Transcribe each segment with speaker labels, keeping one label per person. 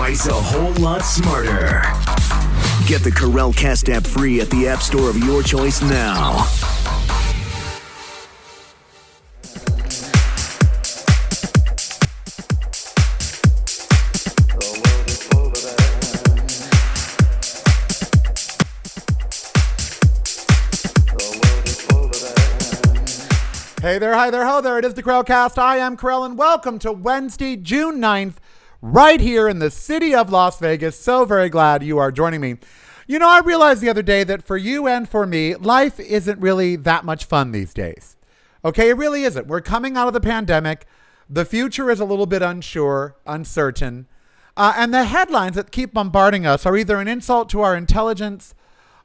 Speaker 1: twice a whole lot smarter. Get the Karel Cast app free at the App Store of your choice now.
Speaker 2: Hey there, hi there, ho there. It is the Karel Cast. I am Karel, and welcome to Wednesday, June 9th, right here in the city of Las Vegas. So very glad you are joining me. You know, I realized the other day that for you and for me, life isn't really that much fun these days. Okay, it really isn't. We're coming out of the pandemic. The future is a little bit unsure, uncertain. And the headlines that keep bombarding us are either an insult to our intelligence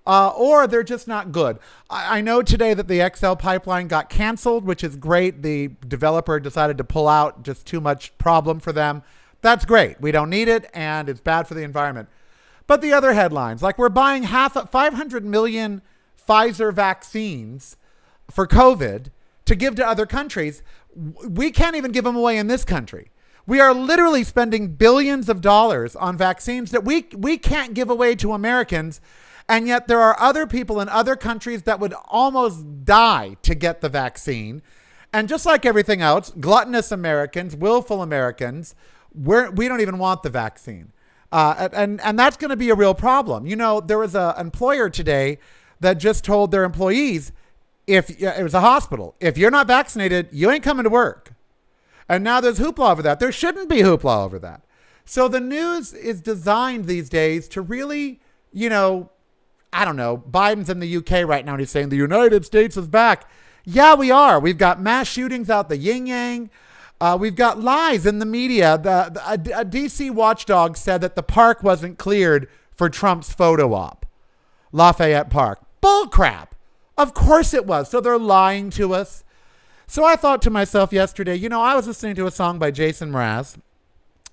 Speaker 2: or they're just not good. I know today that the XL pipeline got canceled, which is great. The developer decided to pull out, just too much problem for them. That's great. We don't need it, and it's bad for the environment. But the other headlines, like we're buying 500 million Pfizer vaccines for COVID to give to other countries. We can't even give them away in this country. We are literally spending billions of dollars on vaccines that we can't give away to Americans. And yet there are other people in other countries that would almost die to get the vaccine. And just like everything else, gluttonous Americans, willful Americans, we don't even want the vaccine. And that's going to be a real problem. You know, there was an employer today that just told their employees, it was a hospital, if you're not vaccinated, you ain't coming to work. And now there's hoopla over that. There shouldn't be hoopla over that. So the news is designed these days to really, you know, I don't know, Biden's in the UK right now and he's saying the United States is back. Yeah, we are. We've got mass shootings out the yin yang. We've got lies in the media. A DC watchdog said that the park wasn't cleared for Trump's photo op. Lafayette Park. Bull crap. Of course it was. So they're lying to us. So I thought to myself yesterday, you know, I was listening to a song by Jason Mraz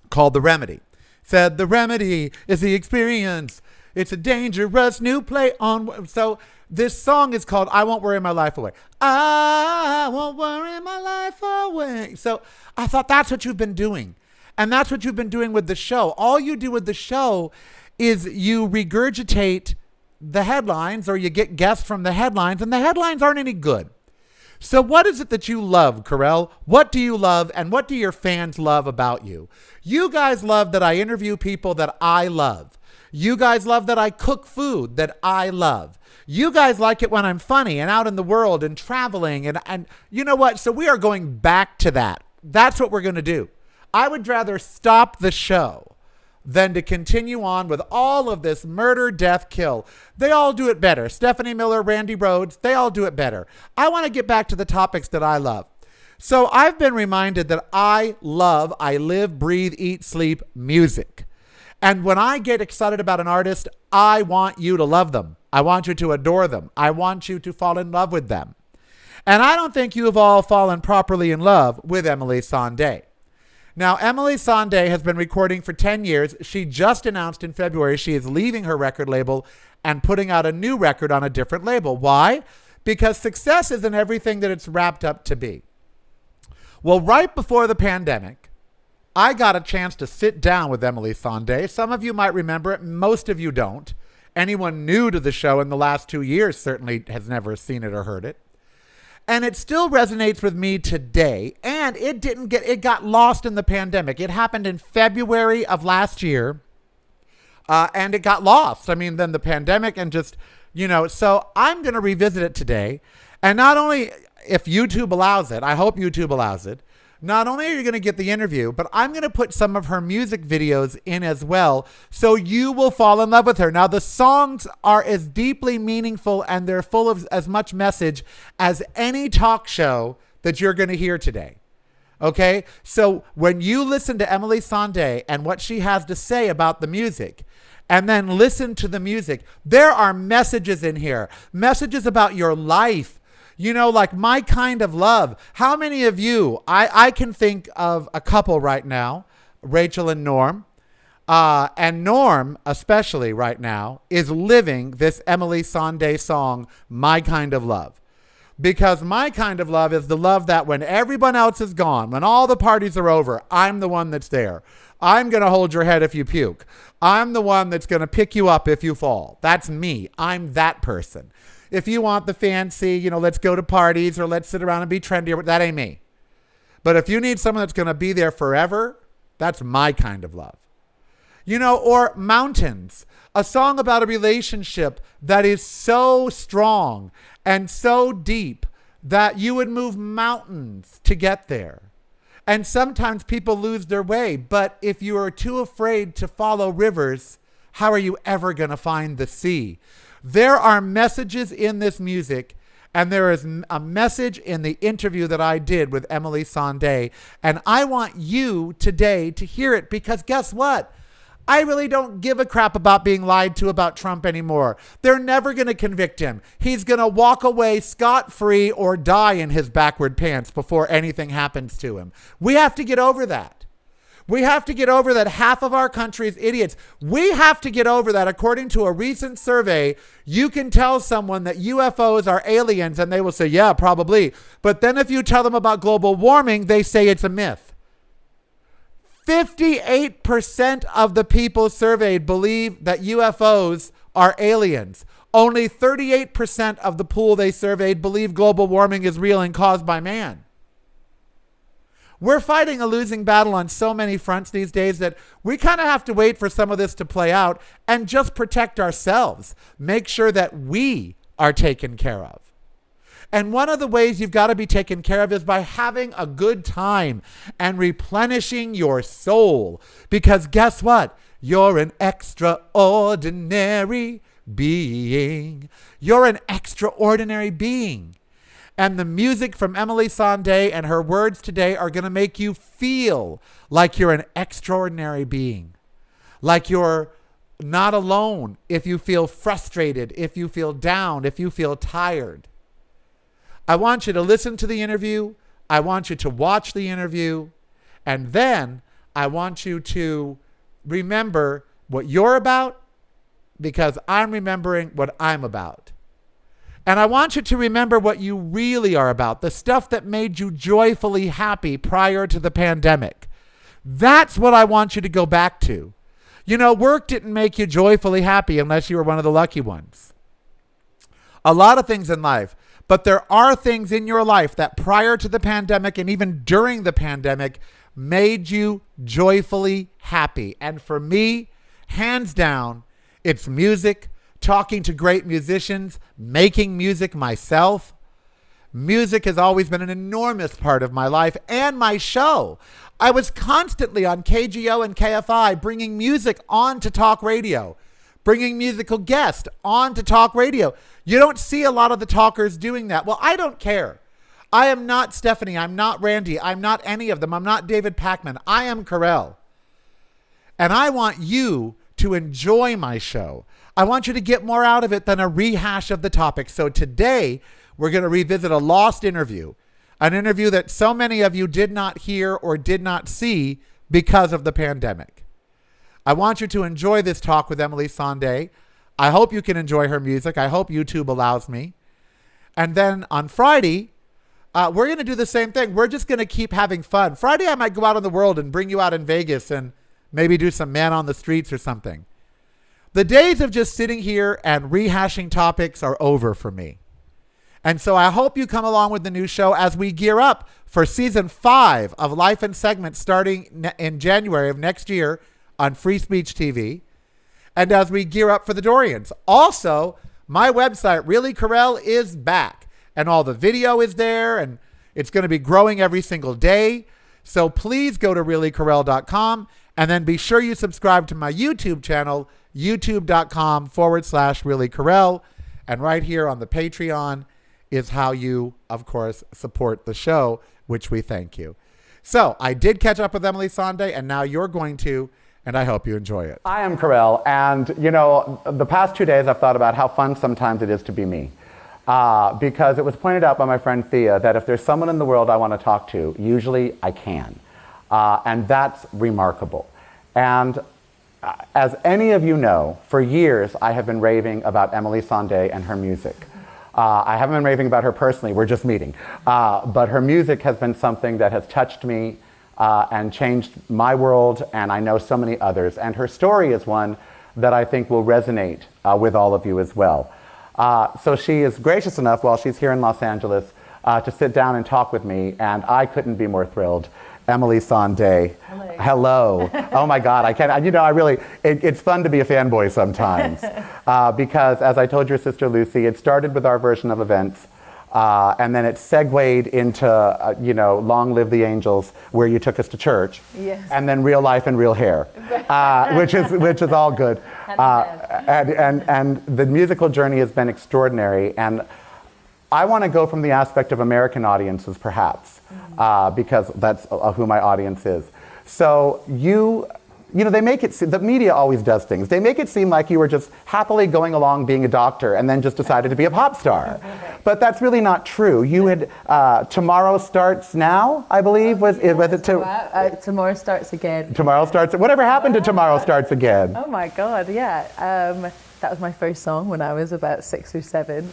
Speaker 2: called The Remedy. Said the remedy is the experience. It's a dangerous new play on. So this song is called I Won't Worry My Life Away. I won't worry my life away. So I thought that's what you've been doing. And that's what you've been doing with the show. All you do with the show is you regurgitate the headlines or you get guests from the headlines, and the headlines aren't any good. So what is it that you love, Karel? What do you love, and what do your fans love about you? You guys love that I interview people that I love. You guys love that I cook food that I love. You guys like it when I'm funny and out in the world and traveling. And you know what? So we are going back to that. That's what we're going to do. I would rather stop the show than to continue on with all of this murder, death, kill. They all do it better. Stephanie Miller, Randy Rhoads, they all do it better. I want to get back to the topics that I love. So I've been reminded that I live, breathe, eat, sleep music. And when I get excited about an artist, I want you to love them. I want you to adore them. I want you to fall in love with them. And I don't think you have all fallen properly in love with Emeli Sandé. Now, Emeli Sandé has been recording for 10 years. She just announced in February she is leaving her record label and putting out a new record on a different label. Why? Because success isn't everything that it's wrapped up to be. Well, right before the pandemic, I got a chance to sit down with Emeli Sandé. Some of you might remember it. Most of you don't. Anyone new to the show in the last 2 years certainly has never seen it or heard it. And it still resonates with me today. And it got lost in the pandemic. It happened in February of last year. And it got lost. I mean, then the pandemic and just, you know, so I'm going to revisit it today. And not only if YouTube allows it, I hope YouTube allows it. Not only are you going to get the interview, but I'm going to put some of her music videos in as well, so you will fall in love with her. Now, the songs are as deeply meaningful and they're full of as much message as any talk show that you're going to hear today. Okay? So when you listen to Emeli Sandé and what she has to say about the music, and then listen to the music, there are messages in here, messages about your life. You know, like My Kind of Love. How many of you, I can think of a couple right now, Rachel and Norm. And Norm, especially right now, is living this Emeli Sandé song, My Kind of Love. Because my kind of love is the love that when everyone else is gone, when all the parties are over, I'm the one that's there. I'm going to hold your head if you puke. I'm the one that's going to pick you up if you fall. That's me. I'm that person. If you want the fancy, let's go to parties or let's sit around and be trendy, that ain't me. But if you need someone that's going to be there forever, that's my kind of love. Or Mountains, a song about a relationship that is so strong and so deep that you would move mountains to get there. And sometimes people lose their way, but if you are too afraid to follow rivers, how are you ever going to find the sea? There are messages in this music, and there is a message in the interview that I did with Emeli Sandé, and I want you today to hear it, because guess what? I really don't give a crap about being lied to about Trump anymore. They're never going to convict him. He's going to walk away scot-free or die in his backward pants before anything happens to him. We have to get over that. We have to get over that half of our country is idiots. We have to get over that. According to a recent survey, you can tell someone that UFOs are aliens and they will say, yeah, probably. But then if you tell them about global warming, they say it's a myth. 58% of the people surveyed believe that UFOs are aliens. Only 38% of the pool they surveyed believe global warming is real and caused by man. We're fighting a losing battle on so many fronts these days that we kind of have to wait for some of this to play out and just protect ourselves. Make sure that we are taken care of. And one of the ways you've got to be taken care of is by having a good time and replenishing your soul. Because guess what? You're an extraordinary being. You're an extraordinary being. And the music from Emeli Sandé and her words today are going to make you feel like you're an extraordinary being. Like you're not alone if you feel frustrated, if you feel down, if you feel tired. I want you to listen to the interview. I want you to watch the interview. And then I want you to remember what you're about, because I'm remembering what I'm about. And I want you to remember what you really are about, the stuff that made you joyfully happy prior to the pandemic. That's what I want you to go back to. Work didn't make you joyfully happy unless you were one of the lucky ones. A lot of things in life. But there are things in your life that prior to the pandemic and even during the pandemic made you joyfully happy. And for me, hands down, it's music, talking to great musicians, making music myself. Music has always been an enormous part of my life and my show. I was constantly on KGO and KFI bringing music on to talk radio, bringing musical guests on to talk radio. You don't see a lot of the talkers doing that. Well, I don't care. I am not Stephanie. I'm not Randy. I'm not any of them. I'm not David Pakman. I am Karel. And I want you to enjoy my show. I want you to get more out of it than a rehash of the topic. So today, we're going to revisit a lost interview, an interview that so many of you did not hear or did not see because of the pandemic. I want you to enjoy this talk with Emeli Sandé. I hope you can enjoy her music. I hope YouTube allows me. And then on Friday, we're going to do the same thing. We're just going to keep having fun. Friday, I might go out in the world and bring you out in Vegas and maybe do some man on the streets or something. The days of just sitting here and rehashing topics are over for me. And so I hope you come along with the new show as we gear up for season 5 of Life in Segments starting in January of next year on Free Speech TV. And as we gear up for the Dorians. Also, my website, Really Karel, is back. And all the video is there. And it's going to be growing every single day. So please go to reallykarel.com. And then be sure you subscribe to my YouTube channel, youtube.com/reallykarel. And right here on the Patreon is how you, of course, support the show, which we thank you. So I did catch up with Emeli Sandé, and now you're going to. And I hope you enjoy it.
Speaker 3: I am Karel, and the past 2 days I've thought about how fun sometimes it is to be me. Because it was pointed out by my friend Thea that if there's someone in the world I want to talk to, usually I can. And that's remarkable. And as any of you know, for years I have been raving about Emeli Sandé and her music. I haven't been raving about her personally, we're just meeting. But her music has been something that has touched me and changed my world, and I know so many others. And her story is one that I think will resonate with all of you as well. So she is gracious enough, while she's here in Los Angeles, to sit down and talk with me, and I couldn't be more thrilled. Emeli Sandé. Hello. Oh my God, I can't, you know, I really, it's fun to be a fanboy sometimes. Because as I told your sister Lucy, it started with our version of events, and then it segued into, you know, Long Live the Angels, where you took us to church.
Speaker 4: Yes.
Speaker 3: And then Real Life and Real Hair, which is all good. And the musical journey has been extraordinary. And I want to go from the aspect of American audiences, perhaps, because that's who my audience is. So you know, they make it, the media always does things. They make it seem like you were just happily going along being a doctor and then just decided to be a pop star. But that's really not true. You had, Tomorrow Starts Now, I believe, was it
Speaker 4: Tomorrow Starts Again.
Speaker 3: Tomorrow Starts, whatever happened to Tomorrow Starts Again?
Speaker 4: Oh my God, yeah. That was my first song when I was about 6 or 7.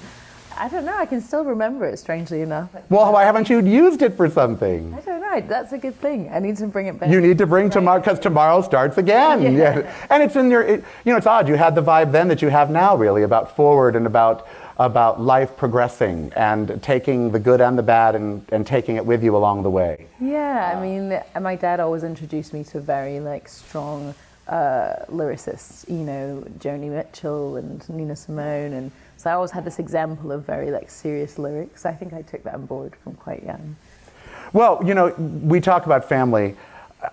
Speaker 4: I don't know, I can still remember it, strangely enough.
Speaker 3: Well, why haven't you used it for something?
Speaker 4: I don't know, that's a good thing. I need to bring it back.
Speaker 3: You need to bring tomorrow, because tomorrow starts again. Yeah. And it's in your, you know, it's odd. You had the vibe then that you have now, really, about forward and about life progressing and taking the good and the bad and taking it with you along the way.
Speaker 4: Yeah, I mean, my dad always introduced me to very, like, strong lyricists, you know, Joni Mitchell and Nina Simone, and so I always had this example of very, like, serious lyrics. I think I took that on board from quite young.
Speaker 3: Well, you know, we talk about family.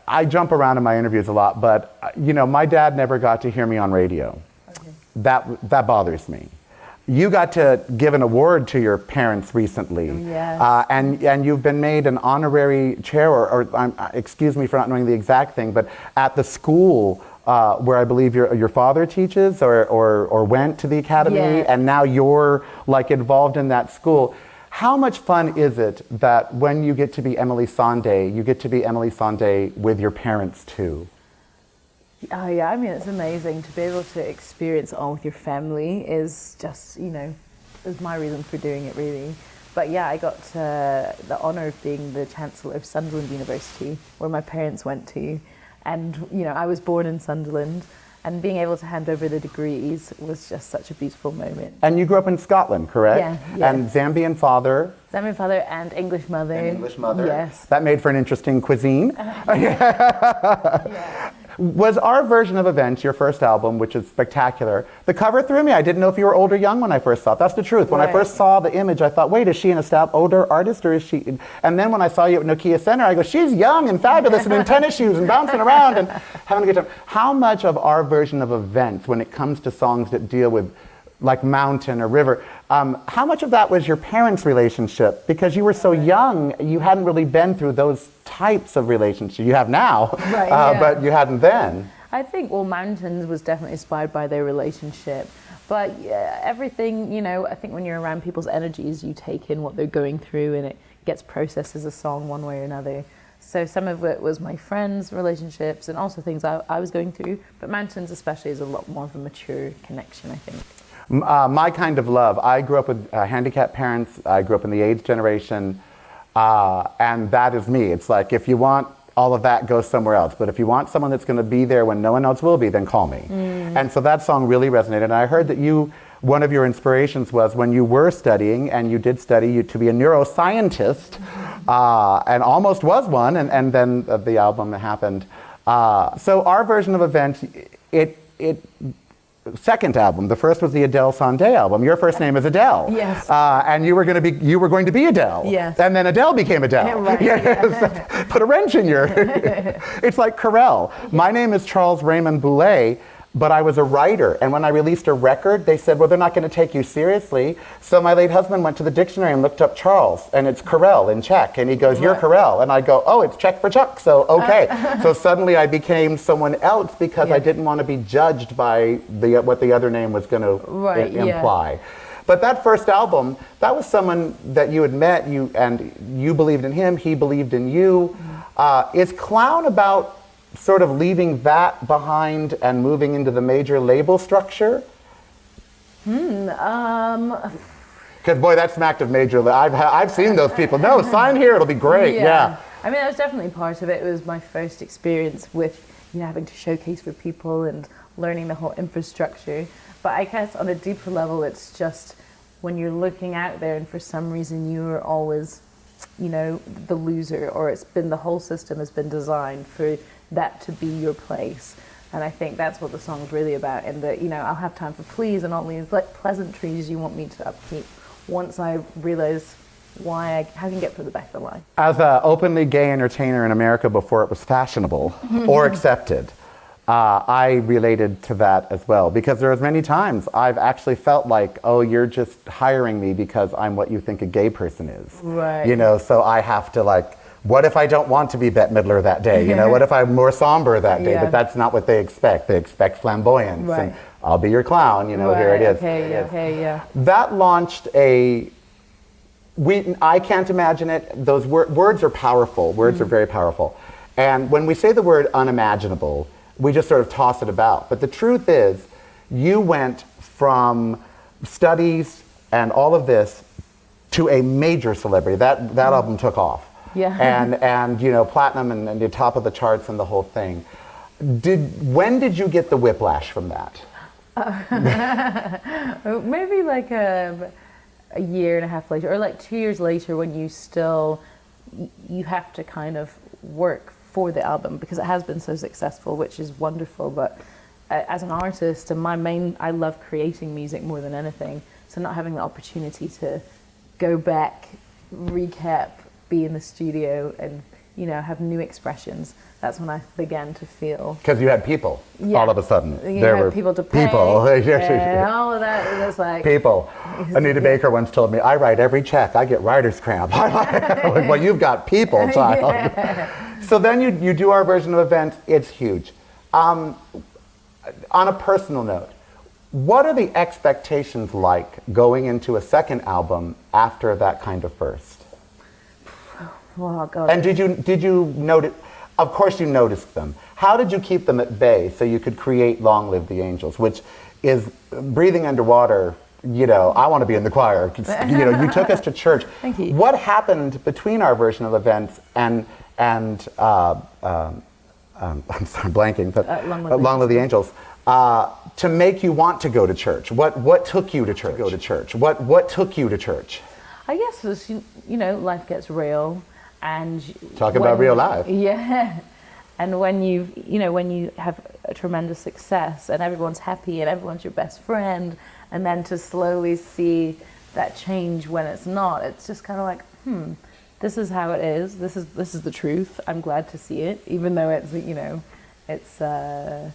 Speaker 3: I jump around in my interviews a lot, but, you know, my dad never got to hear me on radio.
Speaker 4: Okay.
Speaker 3: That bothers me. You got to give an award to your parents recently.
Speaker 4: Yes.
Speaker 3: And you've been made an honorary chair, or excuse me for not knowing the exact thing, but at the school where I believe your father teaches or went to the academy,
Speaker 4: Yeah.
Speaker 3: and now you're like involved in that school. How much fun is it that when you get to be Emeli Sandé, you get to be Emeli Sandé with your parents too?
Speaker 4: Oh yeah, I mean, it's amazing to be able to experience it all with your family is just, you know, is my reason for doing it, really. But yeah, I got the honor of being the Chancellor of Sunderland University, where my parents went to. And, you know, I was born in Sunderland, and being able to hand over the degrees was just such a beautiful moment.
Speaker 3: And you grew up in Scotland, correct?
Speaker 4: Yeah.
Speaker 3: And Zambian father.
Speaker 4: Zambian father and English mother.
Speaker 3: And English mother.
Speaker 4: Yes.
Speaker 3: That made for an interesting cuisine.
Speaker 4: Yeah.
Speaker 3: Was our version of Events your first album, which is spectacular? The cover threw me. I didn't know if you were old or young when I first saw it. That's the truth. When I first saw the image, I thought, wait, is she an older artist, or is she? And then when I saw you at Nokia Center, I go, she's young and fabulous and in tennis shoes and bouncing around and having a good time. How much of our version of Events, when it comes to songs that deal with like mountain or river, how much of that was your parents' relationship? Because you were so young, you hadn't really been through those types of relationships. You have now,
Speaker 4: Right, yeah.
Speaker 3: but you hadn't then.
Speaker 4: I think, well, Mountains was definitely inspired by their relationship. But yeah, everything, you know, I think when you're around people's energies, you take in what they're going through and it gets processed as a song one way or another. So some of it was my friends' relationships and also things I was going through. But Mountains especially is a lot more of a mature connection, I think.
Speaker 3: My Kind of Love. I grew up with handicapped parents. I grew up in the AIDS generation. And that is me. It's like, if you want all of that, go somewhere else. But if you want someone that's going to be there when no one else will be, then call me. And so that song really resonated. And I heard that one of your inspirations was when you were studying, and you did study to be a neuroscientist, and almost was one, and then the album happened. So our version of Events, second album. The first was the Adele Sandé album. Your first name is Adele.
Speaker 4: Yes.
Speaker 3: And you were going to be Adele.
Speaker 4: Yes.
Speaker 3: And then Adele became Adele.
Speaker 4: Yeah, right,
Speaker 3: Yes. Put a wrench in your. It's like Karel. My name is Charles Raymond Boulay, but I was a writer. And when I released a record, they said, well, they're not going to take you seriously. So my late husband went to the dictionary and looked up Charles, and it's Karel in Czech. And he goes, you're Karel. And I go, oh, it's Czech for Chuck. So, okay. So suddenly I became someone else because I didn't want to be judged by what the other name was going to imply. Yeah. But that first album, that was someone that you had met, and you believed in him, he believed in you. Is Clown about sort of leaving that behind and moving into the major label structure?
Speaker 4: Because
Speaker 3: boy, that smacked of major. I've seen those people. No, sign here, it'll be great. Yeah.
Speaker 4: I mean, that was definitely part of it. It was my first experience with, having to showcase for people and learning the whole infrastructure. But I guess on a deeper level, it's just when you're looking out there and for some reason you're always, the loser, or the whole system has been designed for that to be your place. And I think that's what the song's really about. And that, I'll have time for please and all these like pleasantries you want me to upkeep once I realize how I can get to the back of the line.
Speaker 3: As an openly gay entertainer in America before it was fashionable or accepted, I related to that as well, because there was many times I've actually felt like, oh, you're just hiring me because I'm what you think a gay person is.
Speaker 4: Right.
Speaker 3: So I have to what if I don't want to be Bette Midler that day? What if I'm more somber that day?
Speaker 4: Yeah.
Speaker 3: But that's not what they expect. They expect flamboyance.
Speaker 4: Right.
Speaker 3: And I'll be your clown,
Speaker 4: Right.
Speaker 3: Here it is.
Speaker 4: Okay, yeah.
Speaker 3: That launched I can't imagine it. Those words are powerful. Words are very powerful. And when we say the word unimaginable, we just sort of toss it about. But the truth is, you went from studies and all of this to a major celebrity. That album took off.
Speaker 4: Yeah.
Speaker 3: And platinum and the top of the charts and the whole thing. When did you get the whiplash from that?
Speaker 4: Maybe like a year and a half later, or like 2 years later, when you have to kind of work for the album because it has been so successful, which is wonderful. But as an artist, and I love creating music more than anything. So not having the opportunity to go back, recap, be in the studio, and have new expressions. That's when I began to feel.
Speaker 3: Because you had people all of a sudden.
Speaker 4: There were people to pay.
Speaker 3: People.
Speaker 4: And all of that. It was like
Speaker 3: people. Anita Baker once told me, I write every check. I get writer's cramp. Well, you've got people, child.
Speaker 4: Yeah.
Speaker 3: So then you do our version of events. It's huge. On a personal note, what are the expectations like going into a second album after that kind of first?
Speaker 4: Oh God.
Speaker 3: And did you notice? Of course you noticed them. How did you keep them at bay so you could create Long Live the Angels, which is breathing underwater? I want to be in the choir. You took us to church.
Speaker 4: Thank you.
Speaker 3: What happened between our version of events and I'm sorry, blanking, but Long Live the Angels, to make you want to go to church? What took you to church? What took you to church?
Speaker 4: I guess it was, life gets real. And
Speaker 3: talk about real life.
Speaker 4: Yeah. And when you have a tremendous success and everyone's happy and everyone's your best friend, and then to slowly see that change when it's not, it's just kind of like, this is how it is. This is the truth. I'm glad to see it, even though it's it's a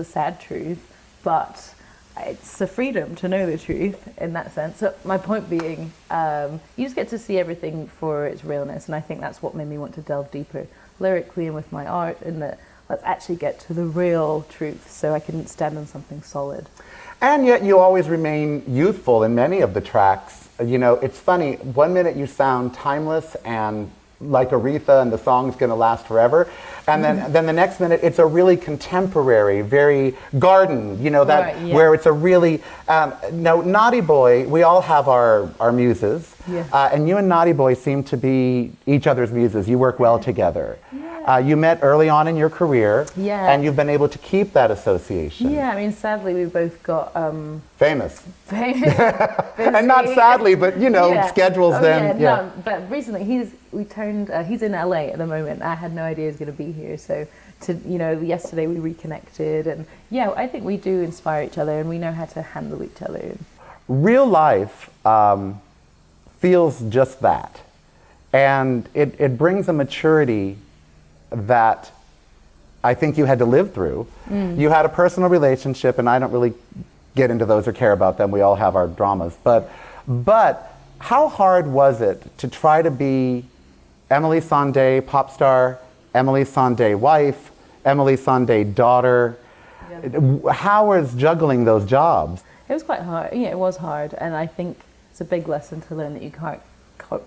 Speaker 4: sad truth, but it's a freedom to know the truth in that sense. So my point being, you just get to see everything for its realness, and I think that's what made me want to delve deeper lyrically and with my art, in that let's actually get to the real truth so I can stand on something solid.
Speaker 3: And yet you always remain youthful in many of the tracks. It's funny, one minute you sound timeless and like Aretha and the song's gonna last forever. And then the next minute, it's a really contemporary, very garden, where it's a really, Naughty Boy, we all have our muses.
Speaker 4: Yeah.
Speaker 3: And you and Naughty Boy seem to be each other's muses. You work well together. Yeah. You met early on in your career.
Speaker 4: Yeah.
Speaker 3: And you've been able to keep that association.
Speaker 4: Yeah, I mean, sadly, we both got...
Speaker 3: famous. And not sadly, but, schedules then.
Speaker 4: No, but recently, he's in LA at the moment. I had no idea he was going to be here. So, yesterday we reconnected. And yeah, I think we do inspire each other and we know how to handle each other.
Speaker 3: Real life feels just that. And it brings a maturity that I think you had to live through. You had a personal relationship, and I don't really get into those or care about them. We all have our dramas. But how hard was it to try to be Emeli Sandé, pop star, Emeli Sandé, wife, Emeli Sandé, daughter? Yeah. How was juggling those jobs?
Speaker 4: It was quite hard. Yeah, it was hard. And I think it's a big lesson to learn that you can't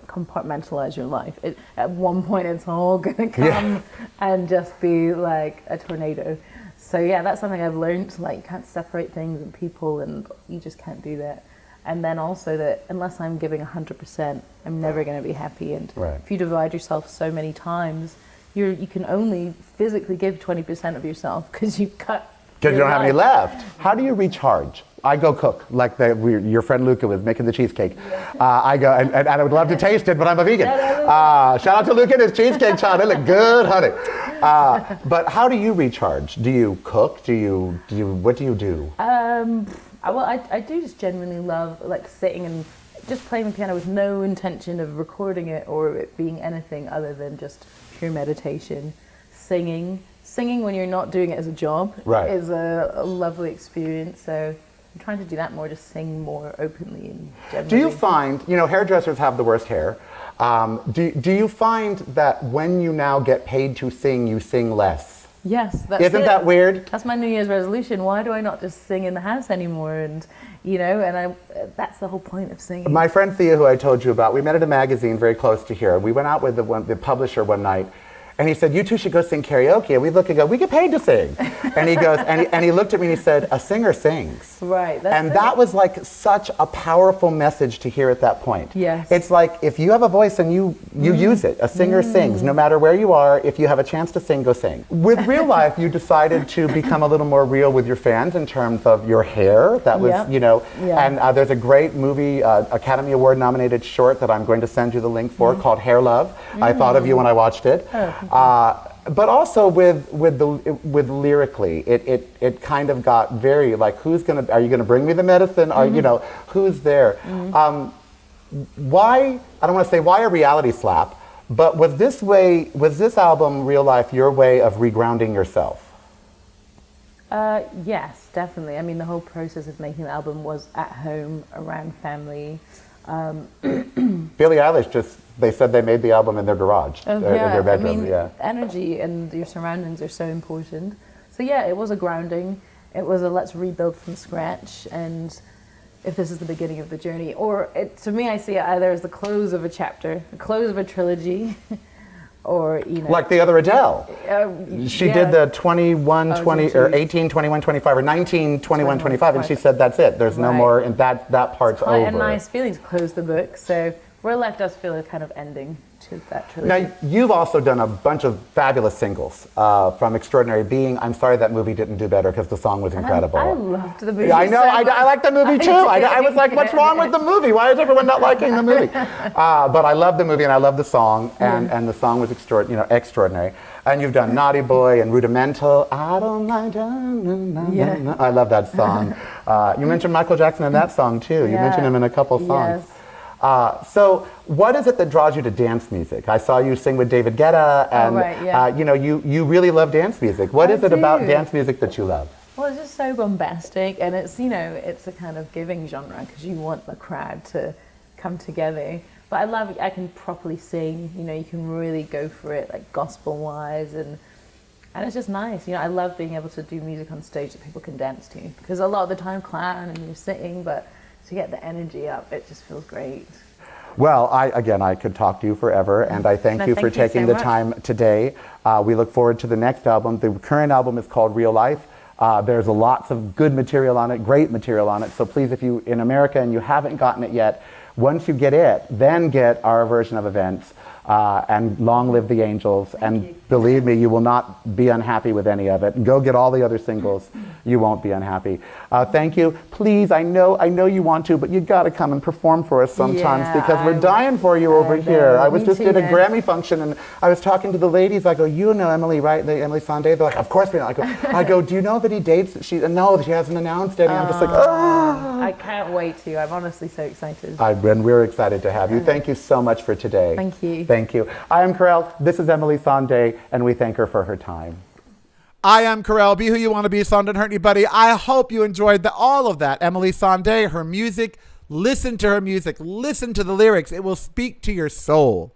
Speaker 4: compartmentalize your life. At one point it's all gonna come and just be like a tornado. So yeah, that's something I've learned. Like, you can't separate things and people, and you just can't do that. And then also that unless I'm giving 100%, I'm never going to be happy. And
Speaker 3: Right.
Speaker 4: if you divide yourself so many times, you can only physically give 20% of yourself because you've cut.
Speaker 3: Because you
Speaker 4: your
Speaker 3: don't have any
Speaker 4: life.
Speaker 3: left. How do you recharge? I go cook, like your friend Luca was making the cheesecake. I go, and I would love to taste it, but I'm a vegan. Shout out to Luca and his cheesecake, child. They look good, honey. But how do you recharge? Do you cook? What do you do?
Speaker 4: I do just genuinely love like sitting and just playing the piano with no intention of recording it or it being anything other than just pure meditation. Singing when you're not doing it as a job is a lovely experience. So I'm trying to do that more, just sing more openly and generally.
Speaker 3: Do you find, hairdressers have the worst hair. Do you find that when you now get paid to sing, you sing less?
Speaker 4: Yes.
Speaker 3: Isn't that weird?
Speaker 4: That's my New Year's resolution. Why do I not just sing in the house anymore? And, that's the whole point of singing.
Speaker 3: My friend Thea, who I told you about, we met at a magazine very close to here. We went out with the publisher one night. And he said, you two should go sing karaoke. And we look and go, we get paid to sing. And he goes, and he looked at me and he said, a singer sings.
Speaker 4: Right.
Speaker 3: That was like such a powerful message to hear at that point.
Speaker 4: Yes.
Speaker 3: It's like, if you have a voice and you use it, a singer sings. No matter where you are, if you have a chance to sing, go sing. With Real Life, you decided to become a little more real with your fans in terms of your hair. That was, and there's a great movie, Academy Award nominated short that I'm going to send you the link for called Hair Love. I thought of you when I watched it. But also with lyrically, it kind of got very like, are you gonna bring me the medicine? Are who's there? Why, I don't want to say why a reality slap, but was this album Real Life your way of regrounding yourself?
Speaker 4: Yes, definitely. I mean, the whole process of making the album was at home around family.
Speaker 3: Billie Eilish they said they made the album in their garage, in their bedroom.
Speaker 4: Energy and your surroundings are so important. So yeah, it was a grounding. It was a let's rebuild from scratch. And if this is the beginning of the journey, or to me, I see it either as the close of a chapter, the close of a trilogy, or
Speaker 3: like the other Adele. She did the 21, 20, or 18, 21, 25, or 19, 21, 25, and she said that's it. There's no more, and that part's over.
Speaker 4: Quite a nice feeling to close the book. So Real Life does feel a kind of ending to that trilogy.
Speaker 3: Now, you've also done a bunch of fabulous singles, from Extraordinary Being. I'm sorry that movie didn't do better because the song was incredible.
Speaker 4: I loved the movie.
Speaker 3: Yeah, I know,
Speaker 4: so
Speaker 3: I like the movie too. I was like, what's wrong with the movie? Why is everyone not liking the movie? But I love the movie and I love the song, and the song was extraordinary. And you've done Naughty Boy and Rudimental. I don't mind. I love that song. You mentioned Michael Jackson in that song too. You mentioned him in a couple songs.
Speaker 4: Yes.
Speaker 3: So what is it that draws you to dance music? I saw you sing with David Guetta, and you really love dance music. What is it about dance music that you love?
Speaker 4: Well, it's just so bombastic, and it's it's a kind of giving genre because you want the crowd to come together. But I love it. I can properly sing. You can really go for it, like gospel-wise, and it's just nice. I love being able to do music on stage that people can dance to because a lot of the time clown and you're sitting, but to get the energy up, it just feels great.
Speaker 3: Well, I could talk to you forever, and I thank you for taking the time today. We look forward to the next album. The current album is called Real Life. There's lots of good material on it, great material on it. So please, if you in America and you haven't gotten it yet, once you get it, then get our version of Events. And long live the Angels. Believe me, you will not be unhappy with any of it. Go get all the other singles. You won't be unhappy. Thank you. Please, I know you want to, but you got to come and perform for us sometimes because we're dying for you over here. I was just at a Grammy function and I was talking to the ladies. I go, you know Emeli, right? Emeli Sandé. They're like, of course we know. I go, do you know that he dates? No, she hasn't announced any. I'm just like, oh.
Speaker 4: I can't wait to. I'm honestly so excited.
Speaker 3: And we're excited to have you. Thank you so much for today.
Speaker 4: Thank you.
Speaker 3: Thank you. I am Karel. This is Emeli Sandé, and we thank her for her time.
Speaker 2: I am Karel. Be who you want to be. Son, don't hurt anybody. I hope you enjoyed all of that. Emeli Sandé, her music. Listen to her music. Listen to the lyrics. It will speak to your soul.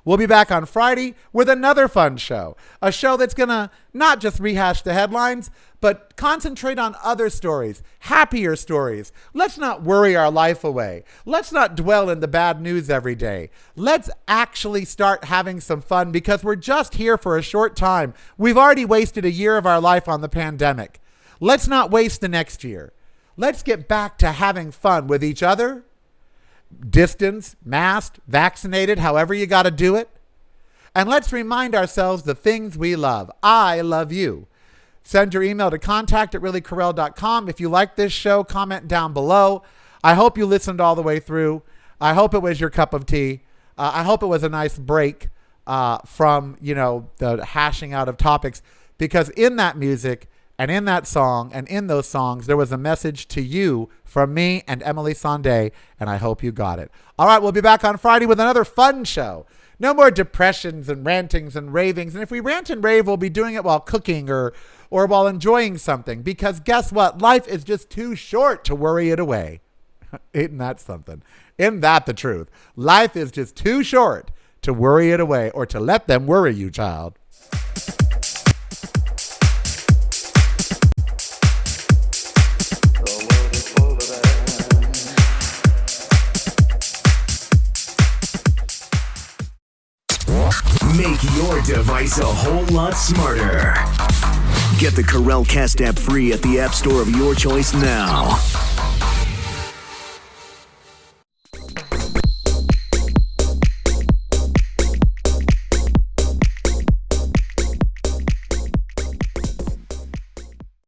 Speaker 2: We'll be back on Friday with another fun show. A show that's going to not just rehash the headlines, but concentrate on other stories, happier stories. Let's not worry our life away. Let's not dwell in the bad news every day. Let's actually start having some fun because we're just here for a short time. We've already wasted a year of our life on the pandemic. Let's not waste the next year. Let's get back to having fun with each other. Distance, masked, vaccinated, however you got to do it. And let's remind ourselves the things we love. I love you. Send your email to contact@reallykarel.com. If you like this show, comment down below. I hope you listened all the way through. I hope it was your cup of tea. I hope it was a nice break from, the hashing out of topics, because in that music and in that song and in those songs, there was a message to you from me and Emeli Sandé, and I hope you got it. All right, we'll be back on Friday with another fun show. No more depressions and rantings and ravings. And if we rant and rave, we'll be doing it while cooking or while enjoying something, because guess what? Life is just too short to worry it away. Isn't that something? Isn't that the truth? Life is just too short to worry it away, or to let them worry you, child.
Speaker 1: Make your device a whole lot smarter. Get the Karel Cast app free at the App Store of your choice now.